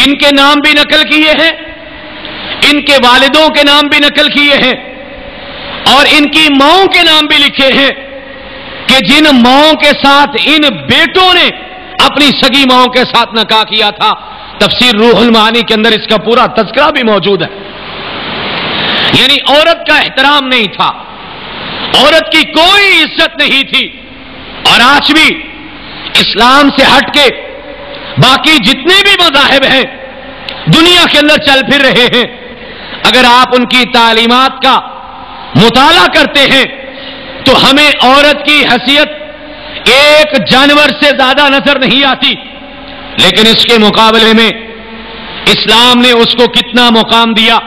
ان کے نام بھی نقل کیے ہیں، ان کے والدوں کے نام بھی نقل کیے ہیں، اور ان کی ماؤں کے نام بھی لکھے ہیں کہ جن ماؤں کے ساتھ ان بیٹوں نے اپنی سگی ماؤں کے ساتھ نکاح کیا تھا۔ تفسیر روح المعانی کے اندر اس کا پورا تذکرہ بھی موجود ہے۔ یعنی عورت کا احترام نہیں تھا، عورت کی کوئی عزت نہیں تھی، اور آج بھی اسلام سے ہٹ کے باقی جتنے بھی مذاہب ہیں دنیا کے اندر چل پھر رہے ہیں، اگر آپ ان کی تعلیمات کا مطالعہ کرتے ہیں تو ہمیں عورت کی حیثیت ایک جانور سے زیادہ نظر نہیں آتی، لیکن اس کے مقابلے میں اسلام نے اس کو کتنا مقام دیا۔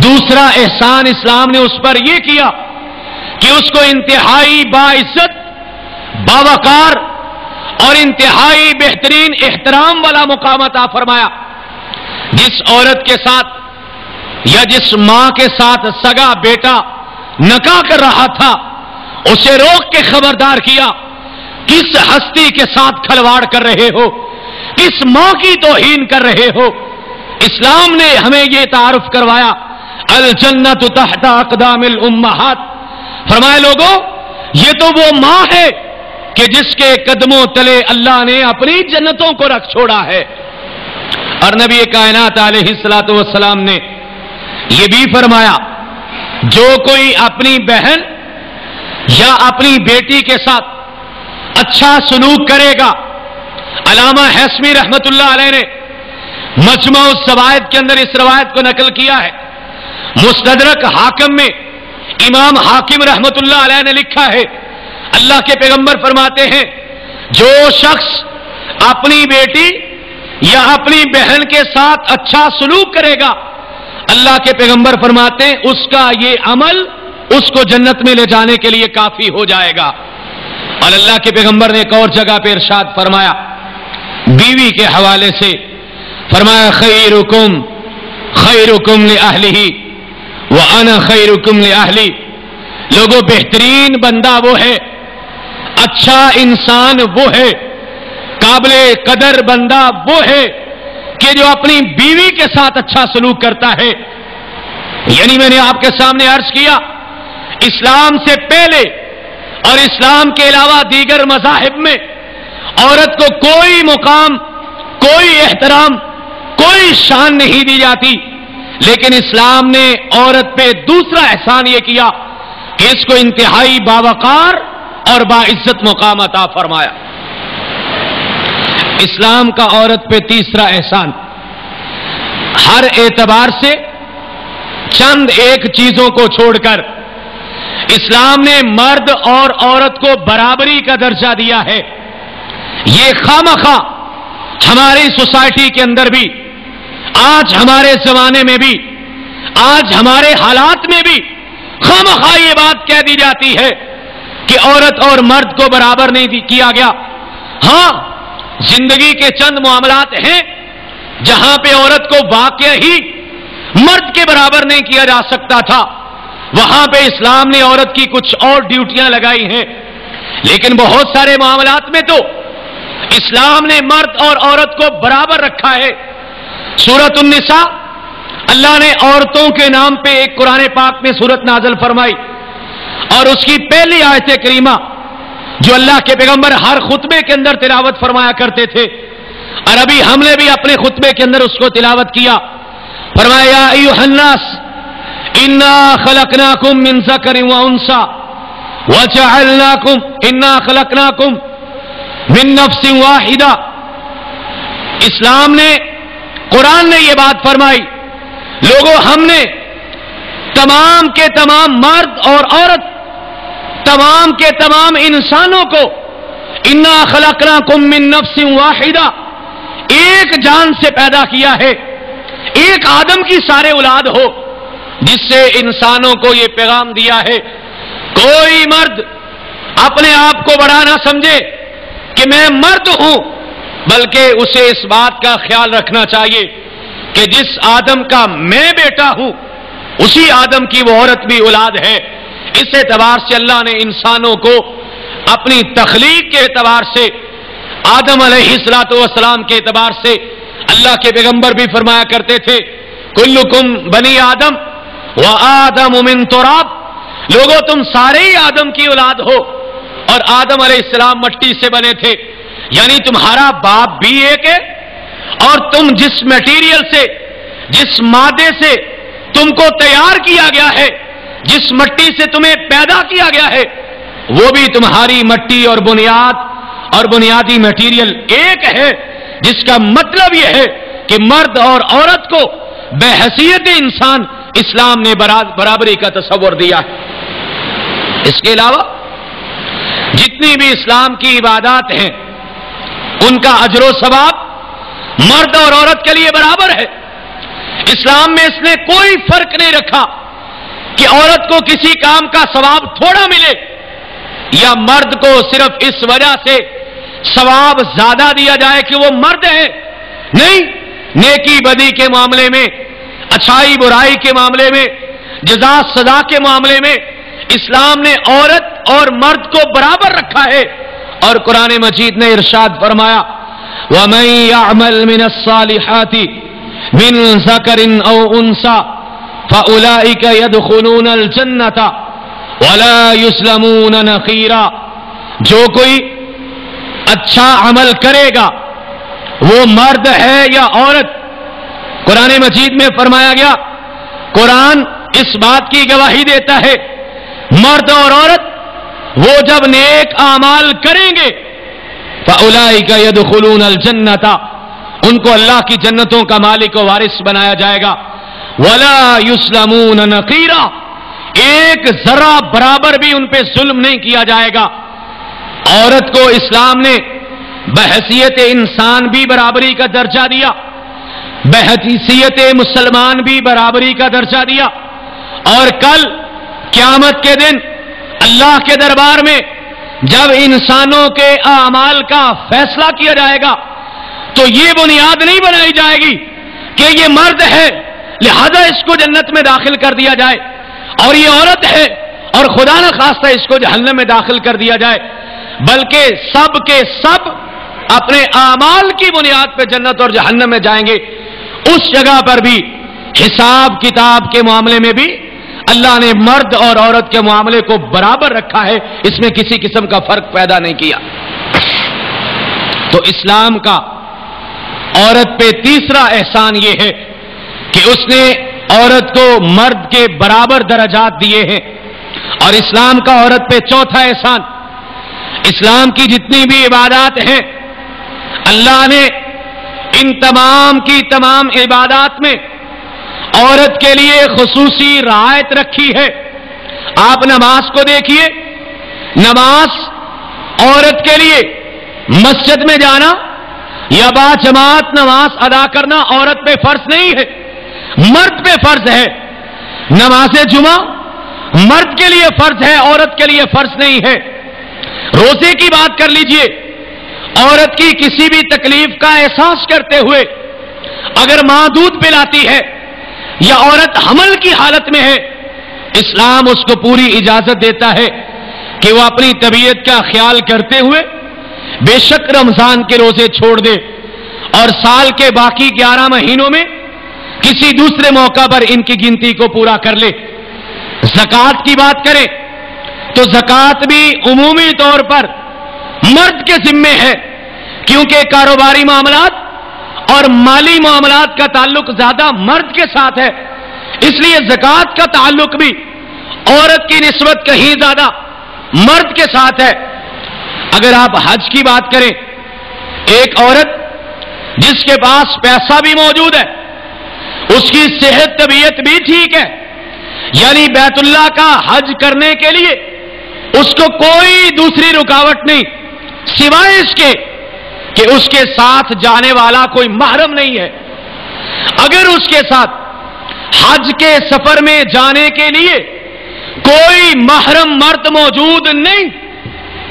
دوسرا احسان اسلام نے اس پر یہ کیا کہ اس کو انتہائی باعزت، باوقار اور انتہائی بہترین احترام والا مقام عطا فرمایا۔ جس عورت کے ساتھ یا جس ماں کے ساتھ سگا بیٹا نکاح کر رہا تھا اسے روک کے خبردار کیا، کس ہستی کے ساتھ کھلواڑ کر رہے ہو، کس ماں کی توہین کر رہے ہو۔ اسلام نے ہمیں یہ تعارف کروایا، الجنت تحت اقدام الامہات، فرمائے لوگوں یہ تو وہ ماں ہے کہ جس کے قدموں تلے اللہ نے اپنی جنتوں کو رکھ چھوڑا ہے۔ اور نبی کائنات علیہ الصلوۃ والسلام نے یہ بھی فرمایا، جو کوئی اپنی بہن یا اپنی بیٹی کے ساتھ اچھا سلوک کرے گا، علامہ حسمی رحمت اللہ علیہ نے مجمع الزوائد کے اندر اس روایت کو نقل کیا ہے۔ مستدرک حاکم میں امام حاکم رحمت اللہ علیہ نے لکھا ہے، اللہ کے پیغمبر فرماتے ہیں جو شخص اپنی بیٹی یا اپنی بہن کے ساتھ اچھا سلوک کرے گا، اللہ کے پیغمبر فرماتے ہیں اس کا یہ عمل اس کو جنت میں لے جانے کے لیے کافی ہو جائے گا۔ اور اللہ کے پیغمبر نے ایک اور جگہ پہ ارشاد فرمایا بیوی کے حوالے سے، فرمایا خیرکم خیرکم لأہلہ وَأَنَا خَيْرُكُمْ لِأَهْلِي، لوگوں بہترین بندہ وہ ہے، اچھا انسان وہ ہے، قابل قدر بندہ وہ ہے کہ جو اپنی بیوی کے ساتھ اچھا سلوک کرتا ہے۔ یعنی میں نے آپ کے سامنے عرض کیا، اسلام سے پہلے اور اسلام کے علاوہ دیگر مذاہب میں عورت کو کوئی مقام، کوئی احترام، کوئی شان نہیں دی جاتی، لیکن اسلام نے عورت پہ دوسرا احسان یہ کیا کہ اس کو انتہائی باوقار اور باعزت مقام عطا فرمایا۔ اسلام کا عورت پہ تیسرا احسان، ہر اعتبار سے چند ایک چیزوں کو چھوڑ کر اسلام نے مرد اور عورت کو برابری کا درجہ دیا ہے۔ یہ خواہ ہماری سوسائٹی کے اندر بھی، آج ہمارے زمانے میں بھی، آج ہمارے حالات میں بھی خواہ یہ بات کہہ دی جاتی ہے کہ عورت اور مرد کو برابر نہیں کیا گیا۔ ہاں، زندگی کے چند معاملات ہیں جہاں پہ عورت کو واقع ہی مرد کے برابر نہیں کیا جا سکتا تھا، وہاں پہ اسلام نے عورت کی کچھ اور ڈیوٹیاں لگائی ہیں، لیکن بہت سارے معاملات میں تو اسلام نے مرد اور عورت کو برابر رکھا ہے۔ سورۃ النساء، اللہ نے عورتوں کے نام پہ ایک قرآن پاک میں سورت نازل فرمائی، اور اس کی پہلی آیت کریمہ جو اللہ کے پیغمبر ہر خطبے کے اندر تلاوت فرمایا کرتے تھے، اور ابھی ہم نے بھی اپنے خطبے کے اندر اس کو تلاوت کیا، فرمایا یا ایھا الناس انا خلقناکم من ذکر و انثی وجعلناکم انا خلقناکم من نفس واحدہ۔ اسلام نے، قرآن نے یہ بات فرمائی، لوگوں ہم نے تمام کے تمام مرد اور عورت، تمام کے تمام انسانوں کو انا خلقناکم من نفس واحدہ، ایک جان سے پیدا کیا ہے، ایک آدم کی سارے اولاد ہو، جس سے انسانوں کو یہ پیغام دیا ہے کوئی مرد اپنے آپ کو بڑا نہ سمجھے کہ میں مرد ہوں، بلکہ اسے اس بات کا خیال رکھنا چاہیے کہ جس آدم کا میں بیٹا ہوں اسی آدم کی وہ عورت بھی اولاد ہے۔ اس اعتبار سے اللہ نے انسانوں کو اپنی تخلیق کے اعتبار سے، آدم علیہ الصلوۃ والسلام کے اعتبار سے اللہ کے پیغمبر بھی فرمایا کرتے تھے کلکم بنی آدم و آدم من تراب، لوگوں تم سارے ہی آدم کی اولاد ہو اور آدم علیہ السلام مٹی سے بنے تھے، یعنی تمہارا باپ بھی ایک ہے اور تم جس میٹیریل سے، جس مادے سے تم کو تیار کیا گیا ہے، جس مٹی سے تمہیں پیدا کیا گیا ہے، وہ بھی تمہاری مٹی اور بنیاد اور بنیادی میٹیریل ایک ہے، جس کا مطلب یہ ہے کہ مرد اور عورت کو بحیثیت انسان اسلام نے برابری کا تصور دیا ہے۔ اس کے علاوہ جتنی بھی اسلام کی عبادات ہیں ان کا اجر و ثواب مرد اور عورت کے لیے برابر ہے۔ اسلام میں اس نے کوئی فرق نہیں رکھا کہ عورت کو کسی کام کا ثواب تھوڑا ملے یا مرد کو صرف اس وجہ سے ثواب زیادہ دیا جائے کہ وہ مرد ہے۔ نہیں، نیکی بدی کے معاملے میں، اچھائی برائی کے معاملے میں، جزا سزا کے معاملے میں اسلام نے عورت اور مرد کو برابر رکھا ہے، اور قرآن مجید نے ارشاد فرمایا وَمَن يَعْمَلْ مِنَ الصَّالِحَاتِ مِن ذَكَرٍ أَوْ أُنثَىٰ فَأُولَٰئِكَ يَدْخُلُونَ الْجَنَّةَ وَلَا يُظْلَمُونَ نَقِيرًا، جو کوئی اچھا عمل کرے گا وہ مرد ہے یا عورت، قرآن مجید میں فرمایا گیا، قرآن اس بات کی گواہی دیتا ہے مرد اور عورت وہ جب نیک اعمال کریں گے فَأُولَٰئِكَ يَدْخُلُونَ الْجَنَّةَ، ان کو اللہ کی جنتوں کا مالک و وارث بنایا جائے گا، وَلَا يُظْلَمُونَ نَقِيرًا، ایک ذرہ برابر بھی ان پہ ظلم نہیں کیا جائے گا۔ عورت کو اسلام نے بحیثیت انسان بھی برابری کا درجہ دیا، بحیثیت مسلمان بھی برابری کا درجہ دیا، اور کل قیامت کے دن اللہ کے دربار میں جب انسانوں کے اعمال کا فیصلہ کیا جائے گا تو یہ بنیاد نہیں بنائی جائے گی کہ یہ مرد ہے لہذا اس کو جنت میں داخل کر دیا جائے اور یہ عورت ہے اور خدا نہ خواستہ اس کو جہنم میں داخل کر دیا جائے، بلکہ سب کے سب اپنے اعمال کی بنیاد پہ جنت اور جہنم میں جائیں گے۔ اس جگہ پر بھی حساب کتاب کے معاملے میں بھی اللہ نے مرد اور عورت کے معاملے کو برابر رکھا ہے، اس میں کسی قسم کا فرق پیدا نہیں کیا۔ تو اسلام کا عورت پہ تیسرا احسان یہ ہے کہ اس نے عورت کو مرد کے برابر درجات دیے ہیں، اور اسلام کا عورت پہ چوتھا احسان، اسلام کی جتنی بھی عبادات ہیں اللہ نے ان تمام کی تمام عبادات میں عورت کے لیے خصوصی رعایت رکھی ہے۔ آپ نماز کو دیکھیے، نماز عورت کے لیے مسجد میں جانا یا با جماعت نماز ادا کرنا عورت پہ فرض نہیں ہے، مرد پہ فرض ہے۔ نماز جمعہ مرد کے لیے فرض ہے، عورت کے لیے فرض نہیں ہے۔ روزے کی بات کر لیجئے، عورت کی کسی بھی تکلیف کا احساس کرتے ہوئے اگر ماں دودھ پلاتی ہے یا عورت حمل کی حالت میں ہے، اسلام اس کو پوری اجازت دیتا ہے کہ وہ اپنی طبیعت کا خیال کرتے ہوئے بے شک رمضان کے روزے چھوڑ دے اور سال کے باقی 11 مہینوں میں کسی دوسرے موقع پر ان کی گنتی کو پورا کر لے۔ زکوٰۃ کی بات کریں تو زکوٰۃ بھی عمومی طور پر مرد کے ذمے ہے، کیونکہ کاروباری معاملات اور مالی معاملات کا تعلق زیادہ مرد کے ساتھ ہے، اس لیے زکوٰۃ کا تعلق بھی عورت کی نسبت کہیں زیادہ مرد کے ساتھ ہے۔ اگر آپ حج کی بات کریں، ایک عورت جس کے پاس پیسہ بھی موجود ہے، اس کی صحت طبیعت بھی ٹھیک ہے، یعنی بیت اللہ کا حج کرنے کے لیے اس کو کوئی دوسری رکاوٹ نہیں سوائے اس کے کہ اس کے ساتھ جانے والا کوئی محرم نہیں ہے۔ اگر اس کے ساتھ حج کے سفر میں جانے کے لیے کوئی محرم مرد موجود نہیں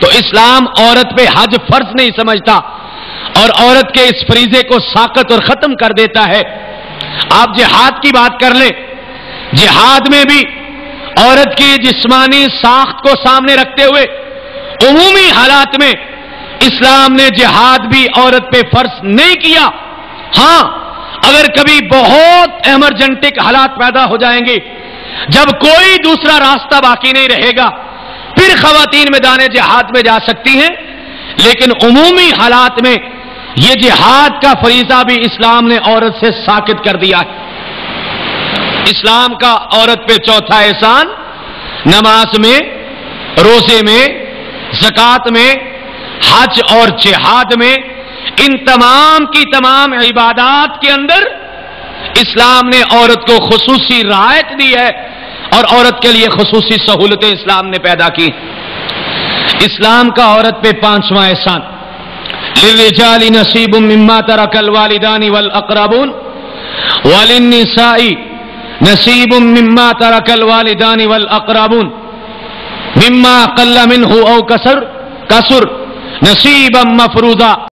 تو اسلام عورت پہ حج فرض نہیں سمجھتا اور عورت کے اس فریضے کو ساقط اور ختم کر دیتا ہے۔ آپ جہاد کی بات کر لیں، جہاد میں بھی عورت کی جسمانی ساخت کو سامنے رکھتے ہوئے عمومی حالات میں اسلام نے جہاد بھی عورت پہ فرض نہیں کیا، ہاں اگر کبھی بہت ایمرجنٹک حالات پیدا ہو جائیں گے، جب کوئی دوسرا راستہ باقی نہیں رہے گا، پھر خواتین میدان جہاد میں جا سکتی ہیں، لیکن عمومی حالات میں یہ جہاد کا فریضہ بھی اسلام نے عورت سے ساقط کر دیا ہے۔ اسلام کا عورت پہ چوتھا احسان نماز میں، روزے میں، زکات میں، حج اور جہاد میں، ان تمام کی تمام عبادات کے اندر اسلام نے عورت کو خصوصی رعایت دی ہے اور عورت کے لیے خصوصی سہولتیں اسلام نے پیدا کی۔ اسلام کا عورت پہ پانچواں احسان للرجال نصیب مما ترک الوالدان والاقربون وللنساء نصیب مما ترک الوالدان والاقربون مما قل منه او کثر نصیبا مفروضا۔